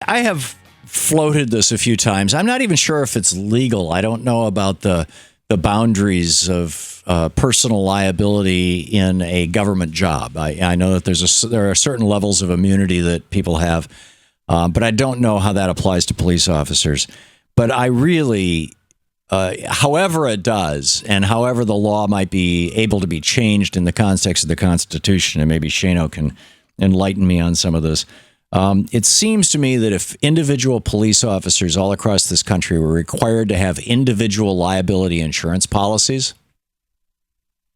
I have floated this a few times. I'm not even sure if it's legal. I don't know about the boundaries of personal liability in a government job. I know that there are certain levels of immunity that people have, but I don't know how that applies to police officers. But I really, however it does, and however the law might be able to be changed in the context of the Constitution, and maybe Shano can enlighten me on some of this. It seems to me that if individual police officers all across this country were required to have individual liability insurance policies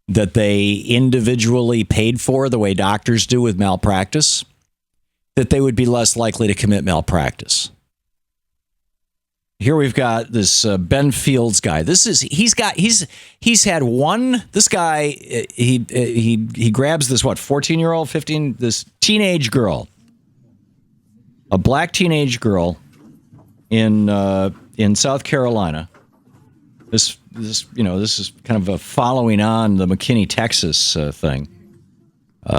that they individually paid for the way doctors do with malpractice, that they would be less likely to commit malpractice. Here we've got this Ben Fields guy. He's had one. This guy he grabs this 14-year-old, 15, this teenage girl, a black teenage girl in South Carolina. This is kind of a following on the McKinney, Texas thing.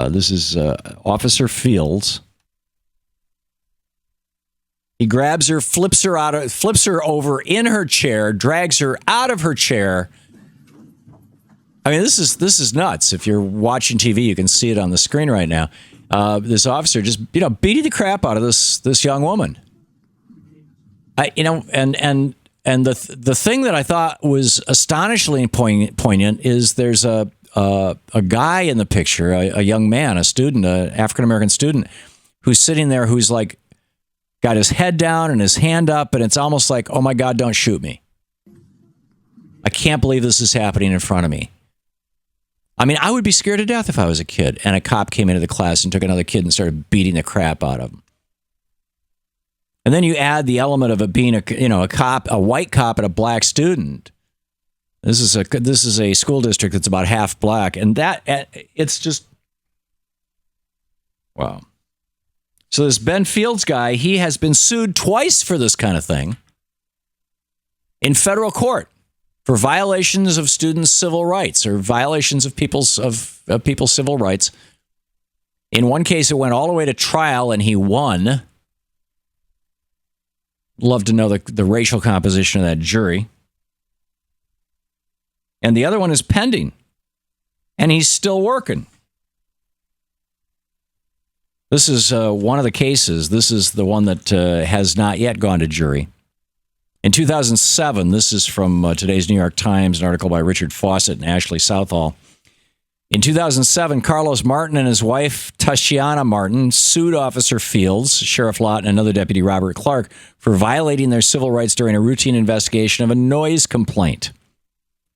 This is Officer Fields. He grabs her, flips her over in her chair, drags her out of her chair. I mean, this is nuts. If you're watching TV, you can see it on the screen right now. This officer just beating the crap out of this young woman. And the thing that I thought was astonishingly poignant is there's a guy in the picture, a young man, a student, an African American student, who's sitting there, who's like got his head down and his hand up, and it's almost like, oh my God, don't shoot me. I can't believe this is happening in front of me. I mean, I would be scared to death if I was a kid and a cop came into the class and took another kid and started beating the crap out of him. And then you add the element of it being a cop, a white cop, and a black student. This is a school district that's about half black, and it's just wow. So this Ben Fields guy, he has been sued twice for this kind of thing in federal court for violations of students' civil rights or violations of people's civil rights. In one case, it went all the way to trial, and he won. Love to know the racial composition of that jury. And the other one is pending, and he's still working. This is one of the cases. This is the one that has not yet gone to jury. In 2007, this is from today's New York Times, an article by Richard Fawcett and Ashley Southall. In 2007, Carlos Martin and his wife, Tashiana Martin, sued Officer Fields, Sheriff Lott, and another deputy, Robert Clark, for violating their civil rights during a routine investigation of a noise complaint.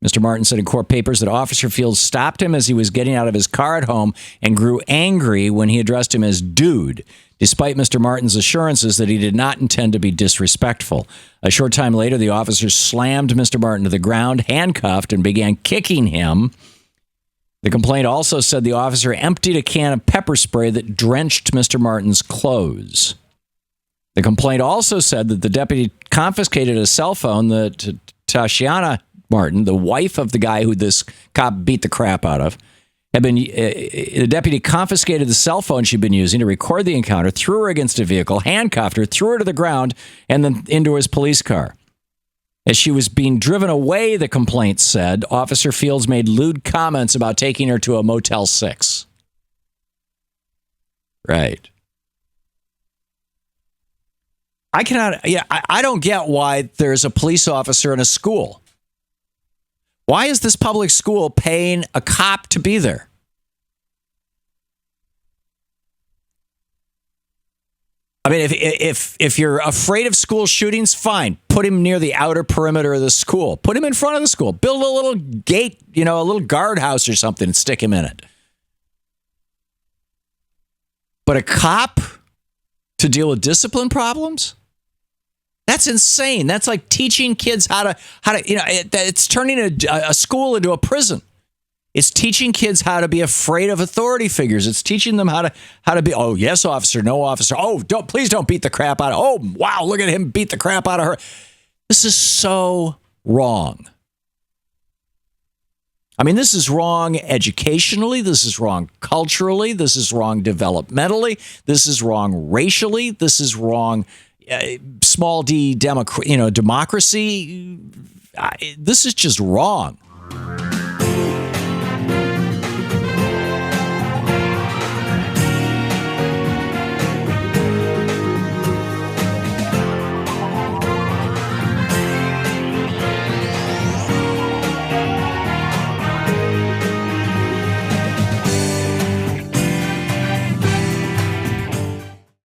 Mr. Martin said in court papers that Officer Fields stopped him as he was getting out of his car at home and grew angry when he addressed him as dude, despite Mr. Martin's assurances that he did not intend to be disrespectful. A short time later, the officer slammed Mr. Martin to the ground, handcuffed, and began kicking him. The complaint also said the officer emptied a can of pepper spray that drenched Mr. Martin's clothes. The complaint also said that the deputy confiscated a cell phone that Tashiana Martin, the wife of the guy who this cop beat the crap out of, the deputy confiscated the cell phone she'd been using to record the encounter, threw her against a vehicle, handcuffed her, threw her to the ground, and then into his police car. As she was being driven away, the complaint said, Officer Fields made lewd comments about taking her to a Motel 6. Right. I don't get why there's a police officer in a school. Why is this public school paying a cop to be there? I mean, if you're afraid of school shootings, fine. Put him near the outer perimeter of the school. Put him in front of the school. Build a little gate, a little guardhouse or something and stick him in it. But a cop to deal with discipline problems? That's insane. That's like teaching kids how to it's turning a school into a prison. It's teaching kids how to be afraid of authority figures. It's teaching them how to be, oh, yes, officer, no, officer. Oh, please don't beat the crap out of, oh, wow, look at him beat the crap out of her. This is so wrong. I mean, this is wrong educationally. This is wrong culturally. This is wrong developmentally. This is wrong racially. This is wrong small d democracy. This is just wrong.